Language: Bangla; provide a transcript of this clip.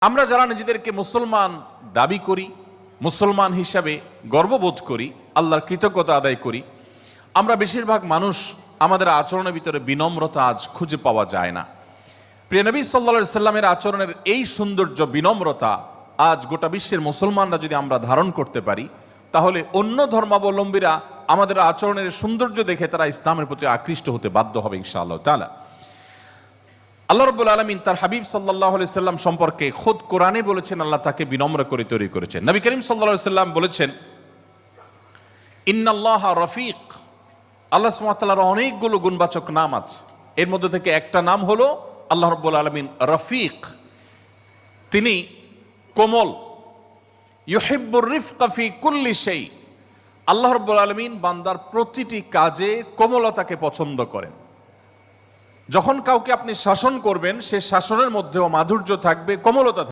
আমরা যারা নিজেদেরকে মুসলমান দাবি করি, মুসলমান হিসাবে গর্ববোধ করি, আল্লাহর কৃতজ্ঞতা আদায় করি, আমরা বেশিরভাগ মানুষ আমাদের আচরণের ভিতরে বিনম্রতা আজ খুঁজে পাওয়া যায় না। প্রিয় নবী সাল্লাল্লাহু আলাইহি সাল্লামের আচরণের এই সৌন্দর্য, বিনম্রতা আজ গোটা বিশ্বের মুসলমানরা যদি আমরা ধারণ করতে পারি, তাহলে অন্য ধর্মাবলম্বীরা আমাদের আচরণের সৌন্দর্য দেখে তারা ইসলামের প্রতি আকৃষ্ট হতে বাধ্য হবে ইনশাআল্লাহ তাআলা। আল্লাহ রাব্বুল আলামিন তার হাবিব সাল্লাল্লাহু আলাইহি সাল্লাম সম্পর্কে খুদ কোরআনে বলেছেন, আল্লাহ তাকে বিনম্র করে তৈরি করেছেন। নবী করিম সাল্লাল্লাহু আলাইহি সাল্লাম বলেছেন, ইন্নাল্লাহা রফিক। আল্লাহ সুবহানাহু ওয়া তাআলার অনেকগুলো গুণবাচক নাম আছে, এর মধ্যে থেকে একটা নাম হলো আল্লাহ রাব্বুল আলামিন রফিক। তিনি কোমল। ইউহিব্বুর রিফকা ফি কুল্লি শাই। আল্লাহ রাব্বুল আলামিন বান্দার প্রতিটি কাজে কোমলতাকে পছন্দ করেন। যখন কাউকে আপনি শাসন করবেন, সে শাসনের মধ্যেও মাধুর্য থাকবে, কোমলতা থাকবে।